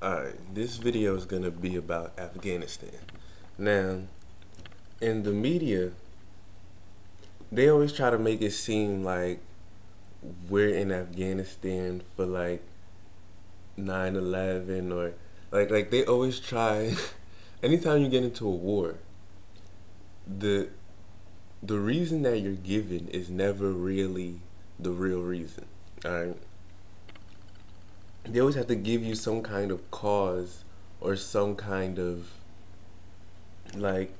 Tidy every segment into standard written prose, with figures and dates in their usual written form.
Alright, this video is gonna be about Afghanistan. Now, in the media, they always try to make it seem like we're in Afghanistan for like 9/11 or like they always try anytime you get into a war, the the reason that you're given is never really the real reason. Alright? They always have to give you some kind of cause or some kind of like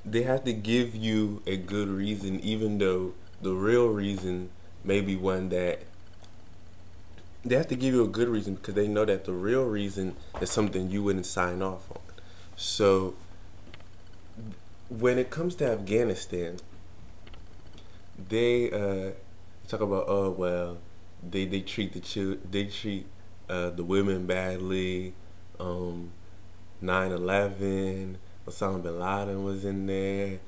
they have to give you a good reason, even though the real reason may be one that they have to give you a good reason because they know that the real reason is something you wouldn't sign off on. So when it comes to Afghanistan, they talk about, oh well, they treat they treat the women badly. 9/11, Osama bin Laden was in there.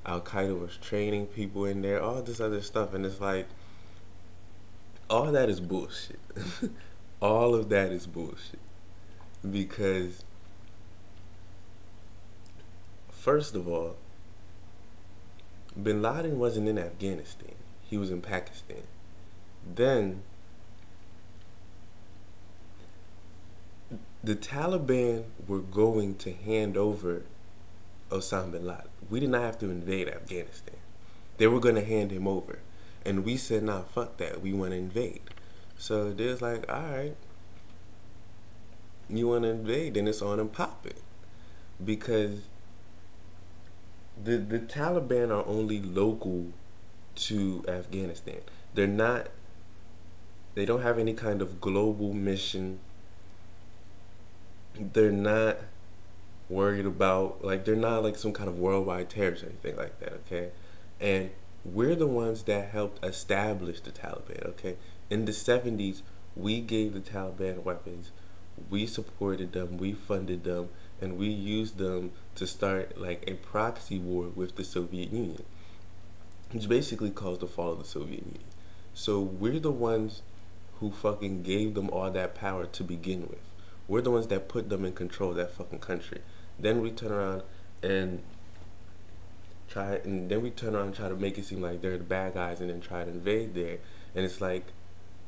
Al Qaeda was training people in there. All this other stuff, and it's like all that is bullshit. All of that is bullshit because first of all, bin Laden wasn't in Afghanistan. He was in Pakistan. Then the Taliban were going to hand over Osama bin Laden. We did not have to invade Afghanistan. They were going to hand him over. And we said, nah, fuck that. We want to invade. So they was like, alright, you want to invade, then it's on and pop it. Because the Taliban are only local to Afghanistan. They don't have any kind of global mission. They're not worried about, like, they're not like some kind of worldwide terrorist or anything like that, okay? And we're the ones that helped establish the Taliban, okay? In the 70s, we gave the Taliban weapons, we supported them, we funded them, and we used them to start like a proxy war with the Soviet Union, which basically caused the fall of the Soviet Union. So we're the ones who fucking gave them all that power to begin with. We're the ones that put them in control of that fucking country. Then we turn around and try to make it seem like they're the bad guys and then try to invade there. And it's like,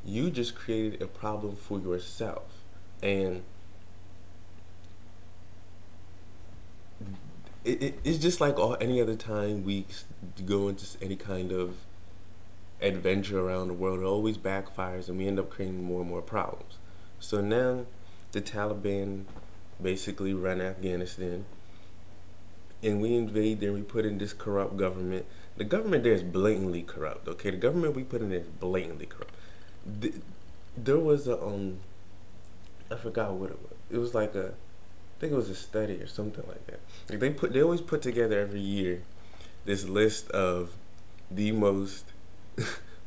you just created a problem for yourself. And it's just like any other time we go into any kind of adventure around the world. It always backfires and we end up creating more and more problems. So now the Taliban basically run Afghanistan, and we invade there. We put in this corrupt government. The government there is blatantly corrupt. Okay, the government we put in there is blatantly corrupt. There was a I forgot what it was. It was like I think it was a study or something like that. Like they always put together every year this list of the most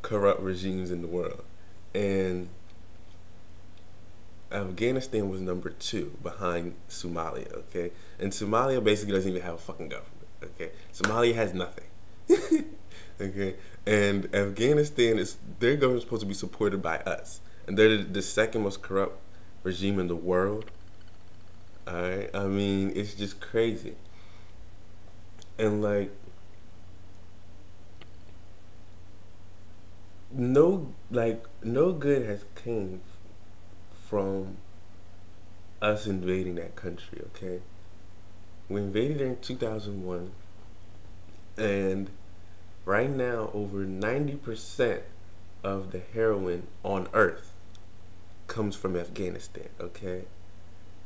corrupt regimes in the world, and Afghanistan was number 2 behind Somalia, okay? And Somalia basically doesn't even have a fucking government, okay? Somalia has nothing, okay? And Afghanistan their government's supposed to be supported by us. And they're the second most corrupt regime in the world, alright? I mean, it's just crazy. And like, no good has came from us invading that country, okay? We invaded it in 2001, and right now over 90% of the heroin on earth comes from Afghanistan, okay?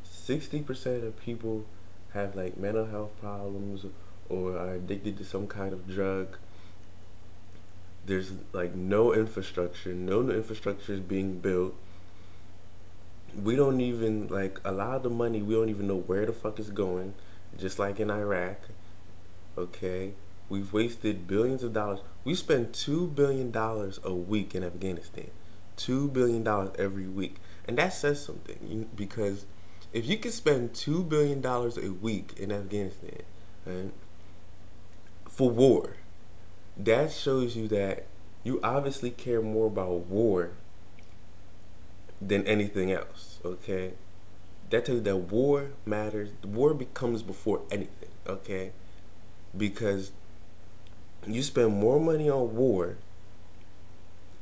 60% of people have like mental health problems or are addicted to some kind of drug. There's like no infrastructure is being built. We don't even, like, a lot of the money, we don't even know where the fuck it's going, just like in Iraq, okay? We've wasted billions of dollars. We spend $2 billion a week in Afghanistan. $2 billion every week. And that says something, because if you can spend $2 billion a week in Afghanistan, right, for war, that shows you that you obviously care more about war than anything else, okay? That tells you that war matters. War becomes before anything, okay? Because you spend more money on war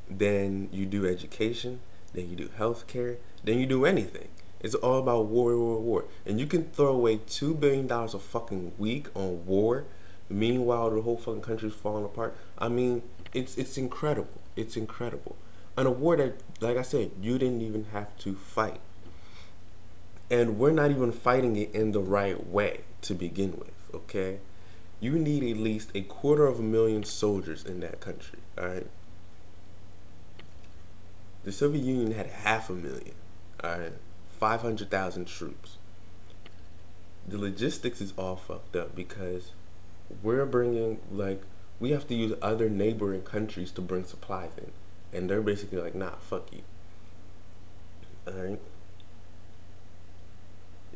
than you do education, than you do healthcare, than you do anything. It's all about war, war, war. And you can throw away $2 billion a fucking week on war. Meanwhile, the whole fucking country's falling apart. I mean, it's incredible. It's incredible. On a war that, like I said, you didn't even have to fight. And we're not even fighting it in the right way to begin with, okay? You need at least 250,000 soldiers in that country, alright? The Soviet Union had 500,000, alright? 500,000 troops. The logistics is all fucked up because we're bringing, like, we have to use other neighboring countries to bring supplies in. And they're basically like, nah, fuck you. Alright?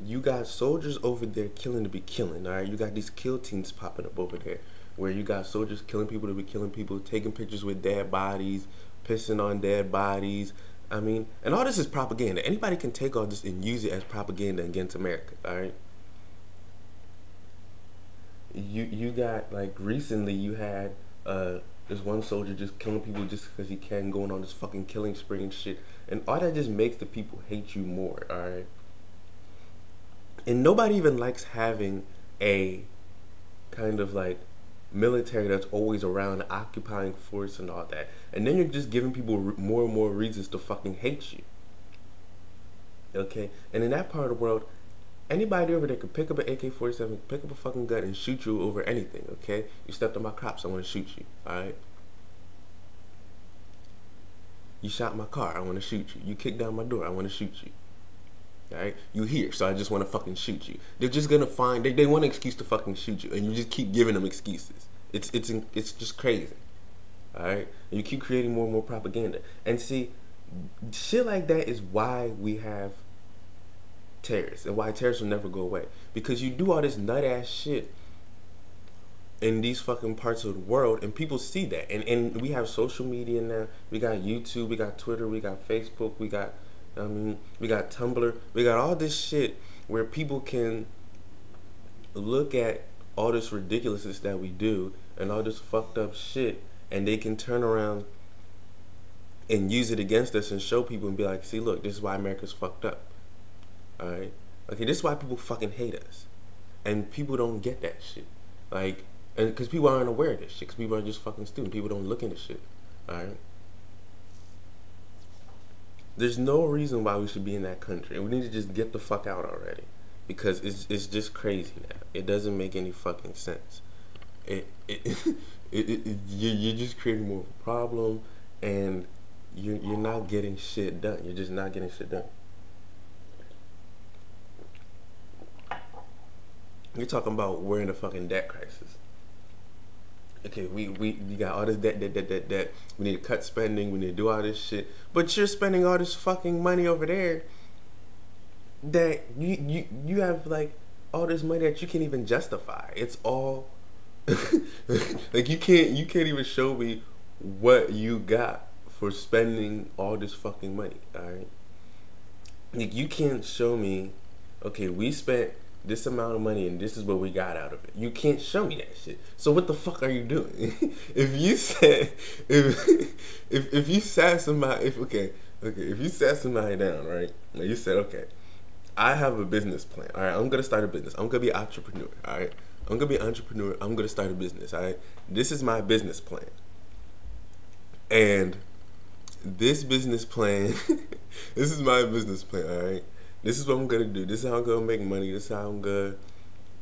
You got soldiers over there killing to be killing, alright? You got these kill teams popping up over there where you got soldiers killing people to be killing people, taking pictures with dead bodies, pissing on dead bodies. I mean, and all this is propaganda. Anybody can take all this and use it as propaganda against America, alright? You got, like, recently you had this one soldier just killing people just because he can, going on this fucking killing spree and shit. And all that just makes the people hate you more, alright? And nobody even likes having a kind of like military that's always around, occupying force and all that. And then you're just giving people more and more reasons to fucking hate you. Okay? And in that part of the world, anybody over there could pick up an AK-47, pick up a fucking gun and shoot you over anything, okay? You stepped on my crops, I want to shoot you, alright? You shot my car, I want to shoot you. You kicked down my door, I want to shoot you. Alright? You here, so I just want to fucking shoot you. They're just gonna find, they want an excuse to fucking shoot you, and you just keep giving them excuses. It's just crazy. Alright? And you keep creating more and more propaganda. And see, shit like that is why we have terrorists, and why terrorists will never go away. Because you do all this nut-ass shit in these fucking parts of the world, and people see that. And we have social media now. We got YouTube, we got Twitter, we got Facebook, we got Tumblr, we got all this shit where people can look at all this ridiculousness that we do and all this fucked up shit, and they can turn around and use it against us and show people and be like, see, look, this is why America's fucked up. Alright? Okay, this is why people fucking hate us. And people don't get that shit. Like, and because people aren't aware of this shit, because people are just fucking stupid. People don't look into shit. Alright? There's no reason why we should be in that country. And we need to just get the fuck out already. Because it's just crazy now. It doesn't make any fucking sense. You're just creating more of a problem, and you're not getting shit done. You're just not getting shit done. You're talking about we're in a fucking debt crisis. Okay, we got all this debt. We need to cut spending. We need to do all this shit. But you're spending all this fucking money over there that you have, like, all this money that you can't even justify. It's all like you can't even show me what you got for spending all this fucking money. All right, like, you can't show me, okay, we spent this amount of money and this is what we got out of it. You can't show me that shit. So what the fuck are you doing? If you said, if you sat somebody, if you sat somebody down, right, and you said, okay, I have a business plan, all right, I'm gonna start a business, I'm gonna be an entrepreneur, all right, I'm gonna be an entrepreneur, I'm gonna start a business, all right, this is my business plan, and this business plan, this is my business plan, all right. This is what I'm gonna do. This is how I'm gonna make money. This is how I'm gonna,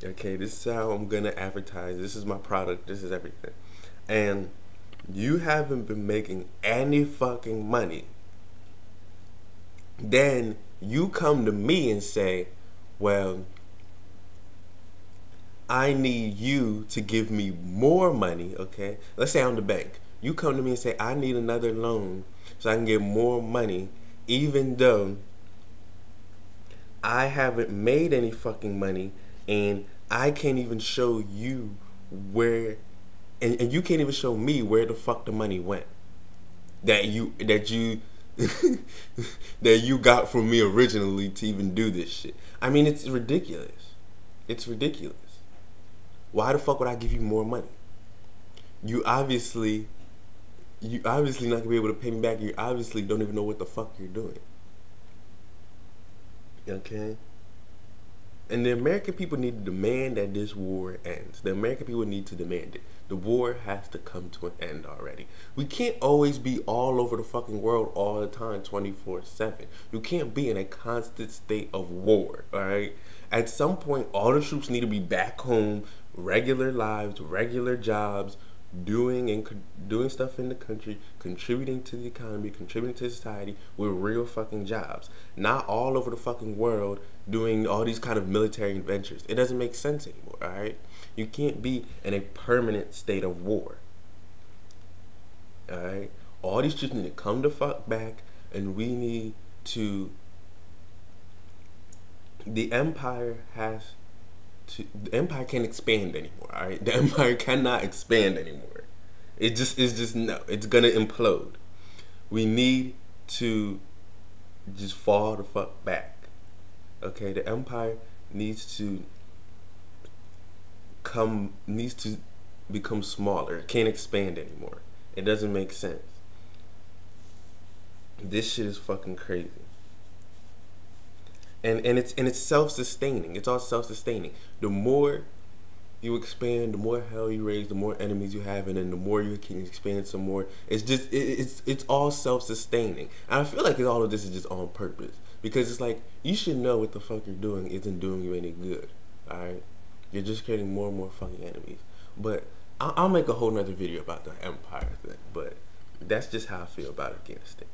okay, this is how I'm gonna advertise. This is my product. This is everything. And you haven't been making any fucking money. Then you come to me and say, well, I need you to give me more money, okay? Let's say I'm the bank. You come to me and say, I need another loan so I can get more money, even though I haven't made any fucking money, and I can't even show you where, and you can't even show me where the fuck the money went that you that you got from me originally to even do this shit. I mean, it's ridiculous. It's ridiculous. Why the fuck would I give you more money? You obviously not gonna be able to pay me back. You obviously don't even know what the fuck you're doing. Okay? And the American people need to demand that this war ends. The American people need to demand it. The war has to come to an end already. We can't always be all over the fucking world all the time, 24/7. You can't be in a constant state of war, alright? At some point, all the troops need to be back home, regular lives, regular jobs, doing stuff in the country, contributing to the economy, contributing to society with real fucking jobs. Not all over the fucking world doing all these kind of military adventures. It doesn't make sense anymore, alright? You can't be in a permanent state of war. Alright? All these troops need to come the fuck back, and we need to... The empire can't expand anymore, alright? The empire cannot expand anymore. It's just no. It's gonna implode. We need to just fall the fuck back. Okay? The empire needs to become smaller. It can't expand anymore. It doesn't make sense. This shit is fucking crazy. And it's self-sustaining. It's all self-sustaining. The more you expand, the more hell you raise, the more enemies you have, and then the more you can expand some more. It's just it's all self-sustaining. And I feel like all of this is just on purpose, because it's like, you should know what the fuck you're doing isn't doing you any good. Alright? You're just creating more and more fucking enemies. But I'll make a whole nother video about the empire thing. But that's just how I feel about Afghanistan.